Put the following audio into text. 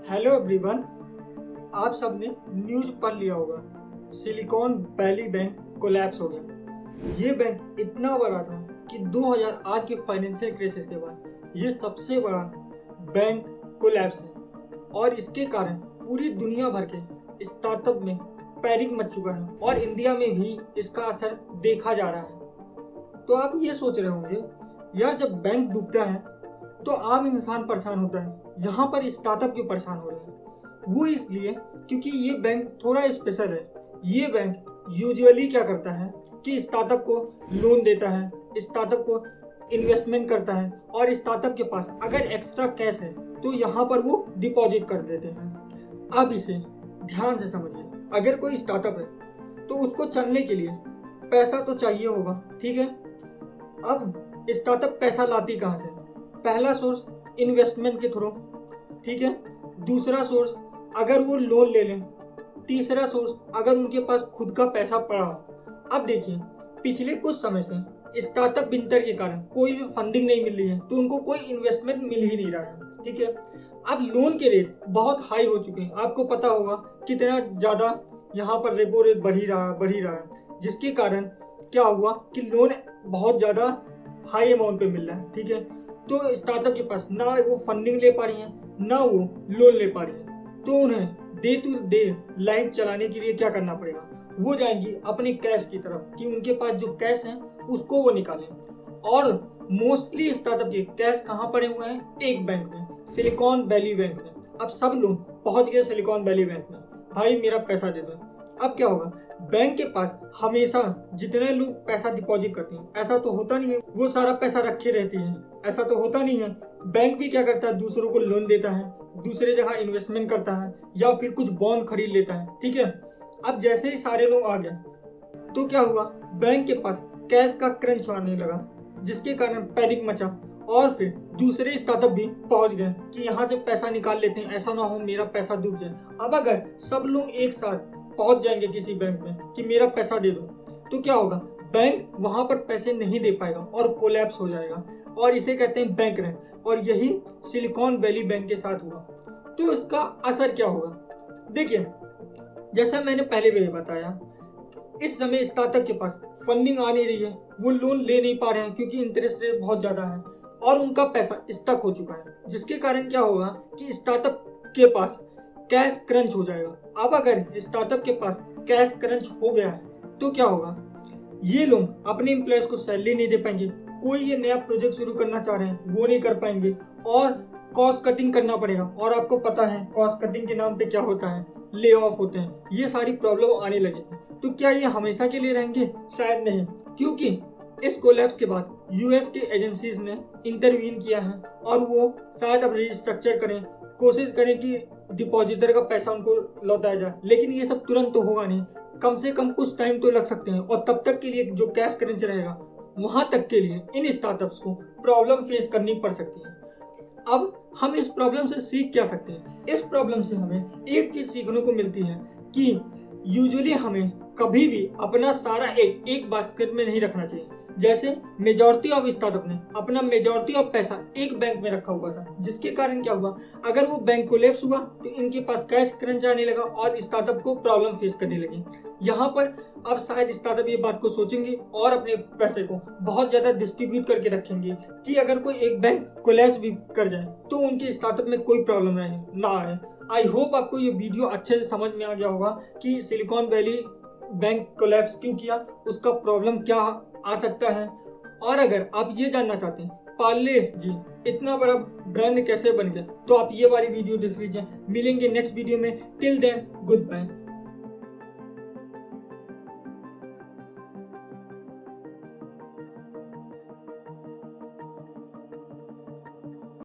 Hello everyone, आप सबने news पढ़ लिया होगा। सिलिकॉन वैली बैंक कोलैप्स हो गया। ये बैंक इतना बड़ा था कि 2008 के फाइनेंशियल क्राइसिस के बाद ये सबसे बड़ा बैंक कोलैप्स है और इसके कारण पूरी दुनिया भर के स्टार्टअप में पैनिक मच चुका है और इंडिया में भी इसका असर देखा जा रहा है। तो आप ये सोच रहे होंगे, यार जब बैंक डूबता है तो आम इंसान परेशान होता है, यहाँ पर स्टार्टअप क्यों परेशान हो रहे हैं? वो इसलिए क्योंकि ये बैंक थोड़ा स्पेशल है। ये बैंक यूजुअली क्या करता है कि स्टार्टअप को लोन देता है, स्टार्टअप को इन्वेस्टमेंट करता है और स्टार्टअप के पास अगर एक्स्ट्रा कैश है तो यहाँ पर वो डिपॉजिट कर देते हैं। अब इसे ध्यान से समझिए, अगर कोई स्टार्टअप है तो उसको चलने के लिए पैसा तो चाहिए होगा, ठीक है। अब स्टार्टअप पैसा लाती कहाँ से? पहला सोर्स इन्वेस्टमेंट के थ्रू, ठीक है। दूसरा सोर्स अगर वो लोन ले लें। तीसरा सोर्स अगर उनके पास खुद का पैसा पड़ा हो। अब देखिए, पिछले कुछ समय से स्टार्टअप विंटर के कारण कोई भी फंडिंग नहीं मिल रही है तो उनको कोई इन्वेस्टमेंट मिल ही नहीं रहा है, ठीक है। अब लोन के रेट बहुत हाई हो चुके हैं, आपको पता होगा कितना ज़्यादा यहाँ पर रेपो रेट बढ़ ही रहा है, जिसके कारण क्या हुआ कि लोन बहुत ज़्यादा हाई अमाउंट पे मिल रहा है, ठीक है। तो स्टार्टअप के पास ना वो फंडिंग ले पा रही है ना वो लोन ले पा रही है, तो उन्हें डे टू डे लाइफ चलाने के लिए क्या करना पड़ेगा? वो जाएंगी अपने कैश की तरफ कि उनके पास जो कैश है उसको वो निकालें। और मोस्टली स्टार्टअप के कैश कहाँ पड़े हुए हैं? एक बैंक में, सिलिकॉन वैली बैंक में। अब सब लोग पहुंच गए सिलिकॉन वैली बैंक में, भाई मेरा पैसा दे दो। अब क्या होगा? बैंक के पास हमेशा जितने लोग पैसा डिपॉजिट करते हैं, ऐसा तो होता नहीं है वो सारा पैसा रखे रहती है, ऐसा तो होता नहीं है। बैंक भी क्या करता है, दूसरों को लोन देता है, दूसरे जगह इन्वेस्टमेंट करता है या फिर कुछ बॉन्ड खरीद लेता है, ठीक है। अब जैसे ही सारे लोग आ गए तो क्या हुआ? बैंक के पास कैश का क्रंच आने लगा, जिसके कारण पैनिक मचा और फिर दूसरे स्टार्टअप भी पहुंच गए कि यहाँ से पैसा निकाल लेते हैं, ऐसा ना हो मेरा पैसा डूब जाए। अब अगर सब लोग एक साथ पहुंच जाएंगे किसी बैंक में कि मेरा पैसा दे दो, तो क्या होगा? बैंक वहां पर पैसे नहीं दे पाएगा और कोलैप्स हो जाएगा और इसे कहते हैं बैंक रन। और यही सिलिकॉन वैली बैंक के साथ हुआ। तो इसका असर क्या होगा? देखिए, जैसा मैंने पहले भी बताया, इस समय स्टार्टअप के पास फंडिंग आ नहीं रही है, वो लोन ले नहीं पा रहे हैं क्योंकि इंटरेस्ट रेट बहुत ज्यादा है और उनका पैसा स्टक हो चुका है, जिसके कारण क्या होगा कि स्टार्टअप के पास कैश क्रंच हो जाएगा। अब अगर स्टार्टअप के पास कैश क्रंच हो गया है तो क्या होगा? ये लोग अपने एम्प्लॉयज को सैलरी नहीं दे पाएंगे, कोई ये नया प्रोजेक्ट शुरू करना चाह रहे हैं वो नहीं कर पाएंगे और कॉस्ट कटिंग करना पड़ेगा। और आपको पता है कॉस्ट कटिंग के नाम पे क्या होता है? ले ऑफ होते हैं। ये सारी प्रॉब्लम आने लगेगी। तो क्या ये हमेशा के लिए रहेंगे? शायद नहीं, क्योंकि इस कोलैप्स के बाद यूएस के एजेंसीज ने इंटरवीन किया है और वो शायद अब रिस्ट्रक्चर करें, कोशिश करें कि डिपॉजिटर का पैसा उनको लौटाया जाए। लेकिन ये सब तुरंत तो होगा नहीं, कम से कम कुछ टाइम तो लग सकते हैं और तब तक के लिए जो कैश क्रंच रहेगा वहां तक के लिए इन स्टार्टअप्स को प्रॉब्लम फेस करनी पड़ सकती है। अब हम इस प्रॉब्लम से सीख क्या सकते हैं? इस प्रॉब्लम से हमें एक चीज सीखने को मिलती है कि यूजुअली हमें कभी भी अपना सारा एक बास्केट में नहीं रखना चाहिए। जैसे मेजॉरिटी ऑफ स्टार्टअप ने अपना मेजॉरिटी ऑफ पैसा एक बैंक में रखा हुआ था, जिसके कारण क्या हुआ? अगर वो बैंक कोलैप्स हुआ तो इनके पास कैश क्रंच आने लगा और स्टार्टअप को प्रॉब्लम फेस करने लगी। यहाँ पर अब शायद स्टार्टअप ये बात को सोचेंगे और अपने पैसे को बहुत ज्यादा डिस्ट्रीब्यूट करके रखेंगे कि अगर कोई एक बैंक कोलैप्स भी कर जाए तो उनके स्टार्टअप में कोई प्रॉब्लम ना आए। आई होप आपको ये वीडियो अच्छे से समझ में आ गया होगा कि सिलिकॉन वैली बैंक कोलैप्स क्यों किया, उसका प्रॉब्लम क्या आ सकता है। और अगर आप ये जानना चाहते हैं पार्ले जी इतना बड़ा ब्रांड कैसे बन गया, तो आप ये वाली वीडियो देख लीजिए। मिलेंगे नेक्स्ट वीडियो में। Till then good bye.